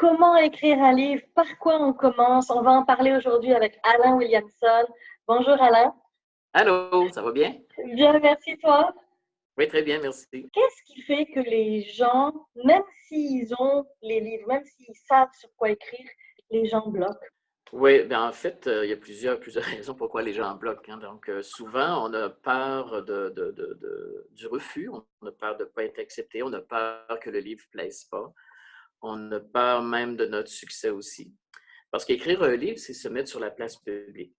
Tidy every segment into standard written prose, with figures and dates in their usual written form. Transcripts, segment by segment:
Comment écrire un livre? Par quoi on commence? On va en parler aujourd'hui avec Alain Williamson. Bonjour Alain. Allô, ça va bien? Bien, merci toi. Oui, très bien, merci. Qu'est-ce qui fait que les gens, même s'ils ont les livres, même s'ils savent sur quoi écrire, les gens bloquent? Oui, bien en fait, il y a plusieurs raisons pourquoi les gens bloquent, hein. Donc, souvent, on a peur du refus, on a peur de ne pas être accepté, on a peur que le livre ne plaise pas, on a peur même de notre succès aussi. Parce qu'écrire un livre, c'est se mettre sur la place publique.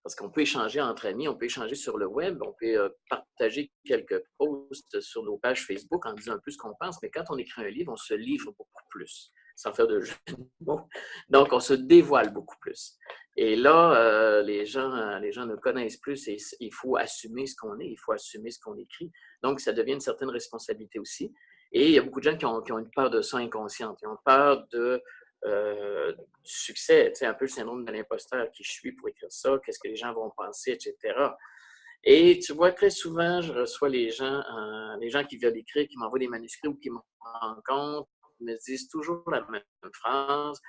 Parce qu'on peut échanger entre amis, on peut échanger sur le web, on peut partager quelques posts sur nos pages Facebook en disant un peu ce qu'on pense, mais quand on écrit un livre, on se livre beaucoup plus, sans faire de jeu de mots. Donc, on se dévoile beaucoup plus. Et là, les gens nous connaissent plus et il faut assumer ce qu'on est, il faut assumer ce qu'on écrit. Donc, ça devient une certaine responsabilité aussi. Et il y a beaucoup de gens qui ont une peur de ça inconsciente. Ils ont peur du succès, tu sais, un peu le syndrome de l'imposteur, qui je suis pour écrire ça, qu'est-ce que les gens vont penser, etc. Et tu vois, très souvent, je reçois les gens qui veulent écrire, qui m'envoient des manuscrits ou qui me rencontrent, me disent toujours la même phrase: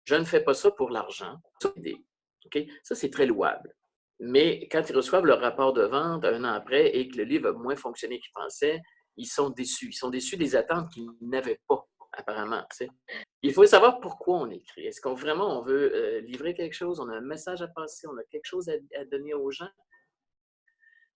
je ne fais pas ça pour l'argent, c'est une idée. Okay? Ça, c'est très louable. Mais quand ils reçoivent leur rapport de vente un an après et que le livre a moins fonctionné qu'ils pensaient, ils sont déçus. Ils sont déçus des attentes qu'ils n'avaient pas, apparemment. Tu sais. Il faut savoir pourquoi on écrit. Est-ce qu'on vraiment on veut livrer quelque chose, on a un message à passer, on a quelque chose à donner aux gens?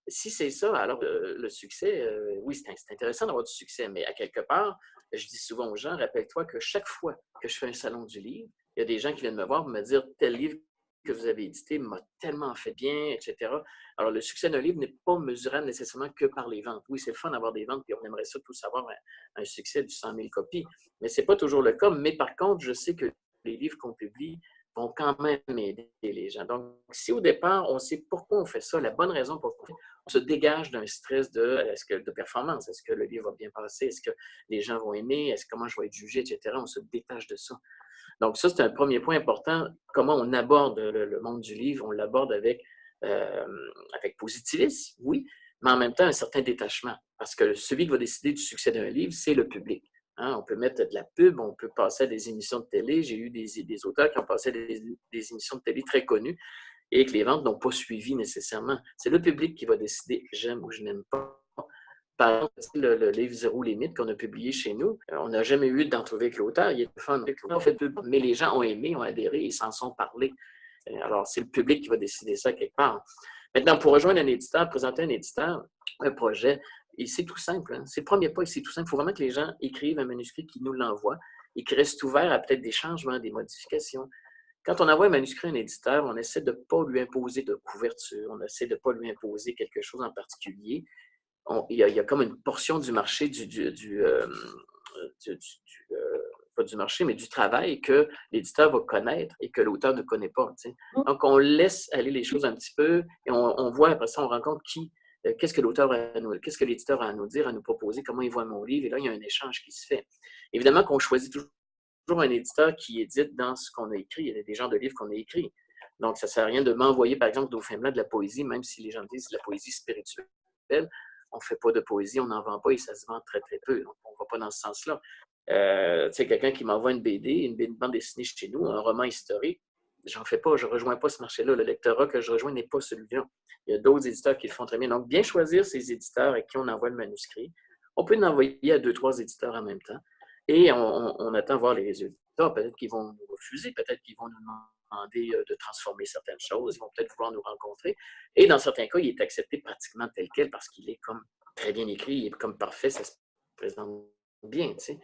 Si c'est ça, alors le succès, oui, c'est intéressant d'avoir du succès, mais à quelque part, je dis souvent aux gens, rappelle-toi que chaque fois que je fais un salon du livre, il y a des gens qui viennent me voir pour me dire tel livre que vous avez édité m'a tellement fait bien, etc. Alors, le succès d'un livre n'est pas mesurable nécessairement que par les ventes. Oui, c'est le fun d'avoir des ventes, puis on aimerait ça tous avoir un succès du 100 000 copies, mais ce n'est pas toujours le cas. Mais par contre, je sais que les livres qu'on publie vont quand même aider les gens. Donc, si au départ, on sait pourquoi on fait ça, la bonne raison pour pourquoi on se dégage d'un stress de performance. Est-ce que le livre va bien passer? Est-ce que les gens vont aimer? Comment je vais être jugé, etc. On se détache de ça. Donc, ça, c'est un premier point important. Comment on aborde le monde du livre? On l'aborde euh, avec positivisme, oui, mais en même temps, un certain détachement. Parce que celui qui va décider du succès d'un livre, c'est le public. Hein? On peut mettre de la pub, on peut passer à des émissions de télé. J'ai eu des auteurs qui ont passé à des émissions de télé très connues et que les ventes n'ont pas suivi nécessairement. C'est le public qui va décider j'aime ou je n'aime pas. Par exemple, le livre Zéro Limite qu'on a publié chez nous, on n'a jamais eu d'entrevue avec l'auteur. Il est fun avec l'auteur, mais les gens ont aimé, ont adhéré, ils s'en sont parlé. Alors, c'est le public qui va décider ça quelque part. Maintenant, pour rejoindre un éditeur, présenter un éditeur, un projet, et c'est tout simple. Hein? C'est le premier pas, c'est tout simple. Il faut vraiment que les gens écrivent un manuscrit, qui nous l'envoient et qui restent ouverts à peut-être des changements, des modifications. Quand on envoie un manuscrit à un éditeur, on essaie de ne pas lui imposer de couverture, on essaie de ne pas lui imposer quelque chose en particulier. Il y a comme une portion du marché, pas du marché, mais du travail que l'éditeur va connaître et que l'auteur ne connaît pas. Tu sais. Donc, on laisse aller les choses un petit peu et on voit après ça, on rencontre qu'est-ce que l'auteur qu'est-ce que l'éditeur a à nous dire, à nous proposer, comment il voit mon livre, et là, il y a un échange qui se fait. Évidemment qu'on choisit toujours un éditeur qui édite dans ce qu'on a écrit. Il y a des genres de livres qu'on a écrits. Donc, ça ne sert à rien de m'envoyer, par exemple, Dauphin-Blanc de la poésie, même si les gens disent de la poésie spirituelle. On ne fait pas de poésie, on n'en vend pas et ça se vend très, très peu. Donc, on ne va pas dans ce sens-là. Tu sais, quelqu'un qui m'envoie une BD, une bande dessinée chez nous, un roman historique, j'en fais pas, je ne rejoins pas ce marché-là. Le lectorat que je rejoins n'est pas celui-là. Il y a d'autres éditeurs qui le font très bien. Donc, bien choisir ces éditeurs à qui on envoie le manuscrit. On peut l'envoyer à 2-3 éditeurs en même temps. Et on attend voir les résultats. Peut-être qu'ils vont nous refuser, peut-être qu'ils vont nous demander de transformer certaines choses, ils vont peut-être vouloir nous rencontrer. Et dans certains cas, il est accepté pratiquement tel quel parce qu'il est comme très bien écrit, il est comme parfait, ça se présente bien. Tu sais.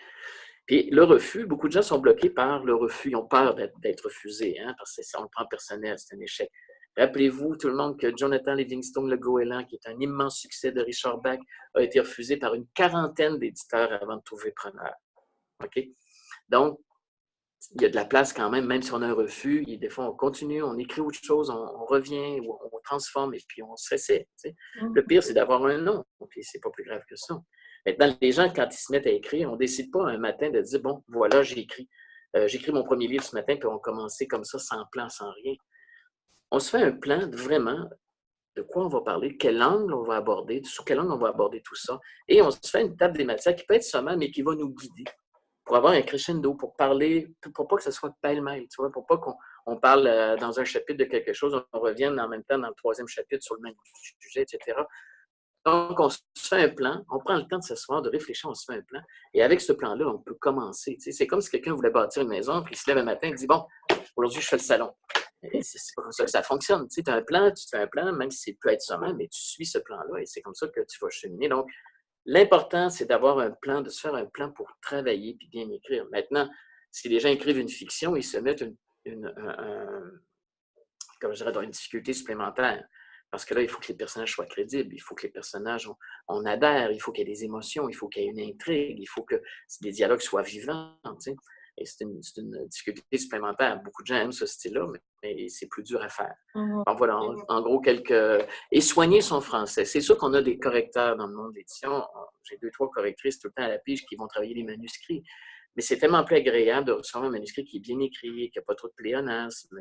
Puis le refus, beaucoup de gens sont bloqués par le refus, ils ont peur d'être refusés, hein, parce que ça, on le prend personnel, c'est un échec. Rappelez-vous, tout le monde, que Jonathan Livingstone Le Goéland, qui est un immense succès de Richard Bach, a été refusé par une quarantaine d'éditeurs avant de trouver preneur. OK? Donc, il y a de la place quand même si on a un refus. Des fois, on continue, on écrit autre chose, on revient, ou on transforme et puis on se réessaie. Tu sais. Le pire, c'est d'avoir un nom. Puis c'est pas plus grave que ça. Maintenant, les gens, quand ils se mettent à écrire, on ne décide pas un matin de dire, bon, voilà, j'ai écrit. J'écris mon premier livre ce matin, puis on commençait comme ça, sans plan, sans rien. On se fait un plan vraiment de quoi on va parler, quel angle on va aborder, sous quel angle on va aborder tout ça. Et on se fait une table des matières qui peut être sommaire, mais qui va nous guider pour avoir un crescendo, pour parler, pour pas que ce soit pêle-mêle, tu vois, pour pas qu'on parle dans un chapitre de quelque chose, on revienne en même temps dans le troisième chapitre sur le même sujet, etc. Donc, on se fait un plan, on prend le temps de s'asseoir, de réfléchir, on se fait un plan. Et avec ce plan-là, on peut commencer. Tu sais, c'est comme si quelqu'un voulait bâtir une maison, puis il se lève un matin et dit, bon, aujourd'hui, je fais le salon. C'est pas comme ça que ça fonctionne. Tu sais, as un plan, tu te fais un plan, même si c'est peut être sommaire, mais tu suis ce plan-là et c'est comme ça que tu vas cheminer. Donc, l'important, c'est d'avoir un plan, de se faire un plan pour travailler puis bien écrire. Maintenant, si les gens écrivent une fiction, ils se mettent comme je dirais, dans une difficulté supplémentaire. Parce que là, il faut que les personnages soient crédibles, il faut que les personnages, on adhère, il faut qu'il y ait des émotions, il faut qu'il y ait une intrigue, il faut que les dialogues soient vivants. Tu sais. Et c'est une difficulté supplémentaire. Beaucoup de gens aiment ce style-là, mais c'est plus dur à faire. Donc voilà, en gros, Et soigner son français. C'est sûr qu'on a des correcteurs dans le monde de l'édition. J'ai 2-3 correctrices tout le temps à la pige qui vont travailler les manuscrits. Mais c'est tellement plus agréable de recevoir un manuscrit qui est bien écrit, qui n'a pas trop de pléonasme,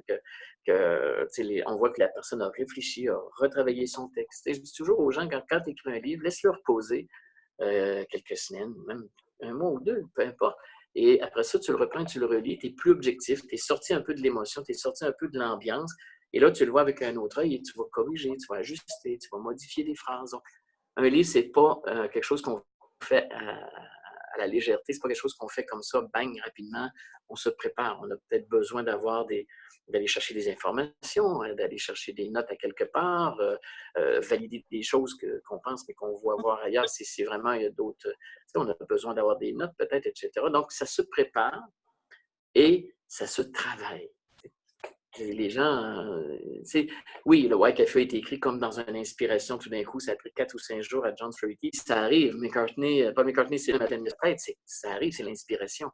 on voit que la personne a réfléchi, a retravaillé son texte. Je dis toujours aux gens, quand tu écris un livre, laisse-le reposer quelques semaines, même un mois ou 2, peu importe. Et après ça, tu le reprends, tu le relis, tu es plus objectif, tu es sorti un peu de l'émotion, tu es sorti un peu de l'ambiance. Et là, tu le vois avec un autre œil et tu vas corriger, tu vas ajuster, tu vas modifier des phrases. Donc, un livre, ce n'est pas quelque chose qu'on fait à la légèreté, ce n'est pas quelque chose qu'on fait comme ça, bang, rapidement. On se prépare. On a peut-être besoin d'aller chercher des informations, d'aller chercher des notes à quelque part, valider des choses qu'on pense mais qu'on voit voir ailleurs. Si vraiment il y a d'autres... On a besoin d'avoir des notes peut-être, etc. Donc, ça se prépare et ça se travaille. Les gens, oui, le White Café a été écrit comme dans une inspiration, tout d'un coup, ça a pris 4 ou 5 jours à John Flaherty. Ça arrive, Paul McCartney, c'est le matin de prêtre, ça arrive, c'est l'inspiration.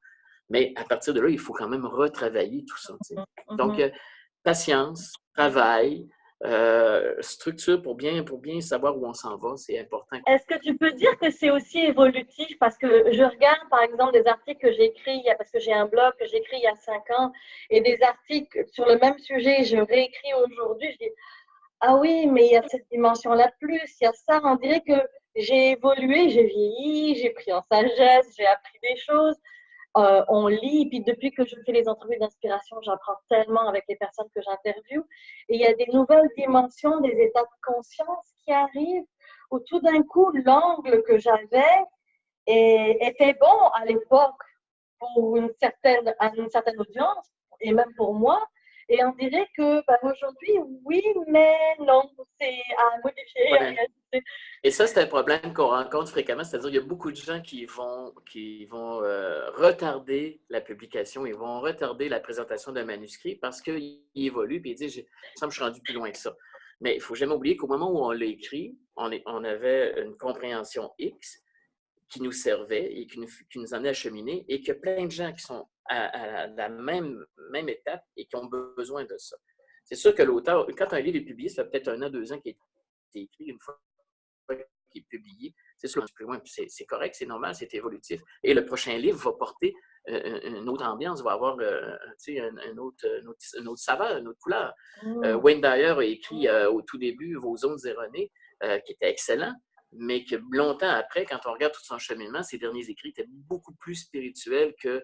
Mais à partir de là, il faut quand même retravailler tout ça. Donc, patience, travail, structure pour bien savoir où on s'en va, c'est important. Est-ce que tu peux dire que c'est aussi évolutif? Parce que je regarde, par exemple, des articles que j'ai écrits, parce que j'ai un blog que j'ai écrit il y a 5 ans, et des articles sur le même sujet, je réécris aujourd'hui, je dis, ah oui, mais il y a cette dimension-là de plus, il y a ça, on dirait que j'ai évolué, j'ai vieilli, j'ai pris en sagesse, j'ai appris des choses. On lit, puis depuis que je fais les entrevues d'inspiration, j'apprends tellement avec les personnes que j'interviewe. Et il y a des nouvelles dimensions, des états de conscience qui arrivent, où tout d'un coup, l'angle que j'avais était bon à l'époque pour une certaine audience, et même pour moi. Et on dirait que aujourd'hui, oui, mais non, c'est à modifier, à réajuster. Et ça, c'est un problème qu'on rencontre fréquemment, c'est-à-dire qu'il y a beaucoup de gens qui vont retarder la publication, ils vont retarder la présentation d'un manuscrit parce qu'il évolue, puis ils disent, il me semble que je suis rendu plus loin que ça. Mais il ne faut jamais oublier qu'au moment où on l'a écrit, on avait une compréhension X qui nous servait et qui nous en a acheminé, et qu'il y a plein de gens qui sont à la même étape et qui ont besoin de ça. C'est sûr que l'auteur, quand un livre est publié, ça fait peut-être 1 an, 2 ans qu'il a été écrit, une fois qui est publié, c'est sûr, plus loin, c'est correct, c'est normal, c'est évolutif. Et le prochain livre va porter une autre ambiance, va avoir une autre saveur, une autre couleur. Wayne Dyer a écrit au tout début Vos zones erronées, qui était excellent, mais que longtemps après, quand on regarde tout son cheminement, ses derniers écrits étaient beaucoup plus spirituels que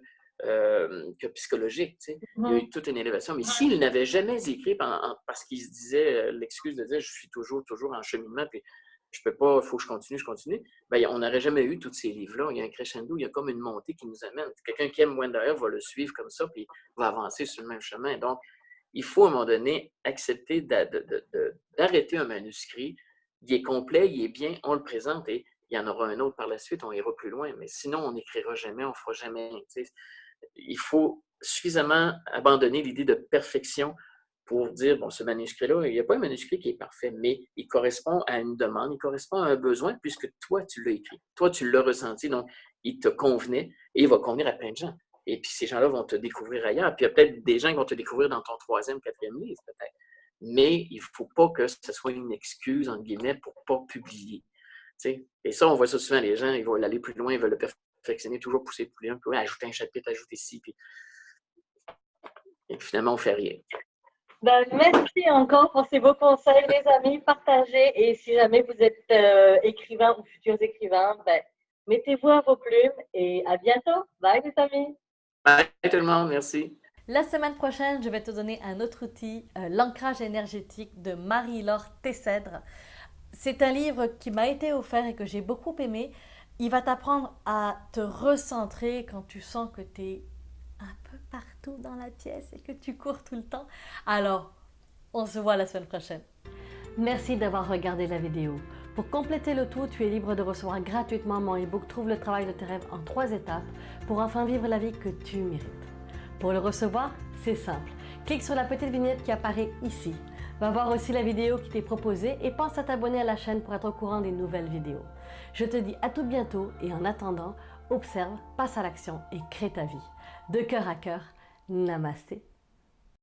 psychologiques. Il y a eu toute une élévation. Mais s'il n'avait jamais écrit parce qu'il se disait l'excuse de dire je suis toujours en cheminement, puis je peux pas, il faut que je continue, ben, on n'aurait jamais eu tous ces livres-là. Il y a un crescendo, il y a comme une montée qui nous amène. Quelqu'un qui aime Wayne Dyer va le suivre comme ça, puis va avancer sur le même chemin. Donc, il faut à un moment donné accepter d'arrêter un manuscrit. Il est complet, il est bien, on le présente et il y en aura un autre par la suite, on ira plus loin. Mais sinon, on n'écrira jamais, on ne fera jamais. Il faut suffisamment abandonner l'idée de perfection pour dire, bon, ce manuscrit-là, il n'y a pas un manuscrit qui est parfait, mais il correspond à une demande, il correspond à un besoin, puisque toi, tu l'as écrit. Toi, tu l'as ressenti, donc il te convenait et il va convenir à plein de gens. Et puis, ces gens-là vont te découvrir ailleurs. Puis, il y a peut-être des gens qui vont te découvrir dans ton 3e, 4e livre, peut-être. Mais il ne faut pas que ce soit une excuse, entre guillemets, pour ne pas publier. T'sais? Et ça, on voit ça souvent, les gens, ils veulent aller plus loin, ils veulent le perfectionner, toujours pousser plus loin, ajouter un chapitre, ajouter ci, puis... Et finalement, on ne fait rien. Ben, merci encore pour ces beaux conseils, les amis, partagez. Et si jamais vous êtes écrivain ou futurs écrivains, ben, Mettez-vous à vos plumes et à bientôt. Bye les amis. Bye tout le monde, merci. La semaine prochaine, je vais te donner un autre outil, l'ancrage énergétique de Marie-Laure Tessèdre. C'est un livre qui m'a été offert et que j'ai beaucoup aimé. Il va t'apprendre à te recentrer quand tu sens que tu es un peu partout dans la pièce et que tu cours tout le temps. Alors, on se voit la semaine prochaine. Merci d'avoir regardé la vidéo. Pour compléter le tout, tu es libre de recevoir gratuitement mon e-book Trouve le travail de tes rêves en 3 étapes pour enfin vivre la vie que tu mérites. Pour le recevoir, c'est simple. Clique sur la petite vignette qui apparaît ici. Va voir aussi la vidéo qui t'est proposée et pense à t'abonner à la chaîne pour être au courant des nouvelles vidéos. Je te dis à tout bientôt et en attendant, observe, passe à l'action et crée ta vie. De cœur à cœur, namasté.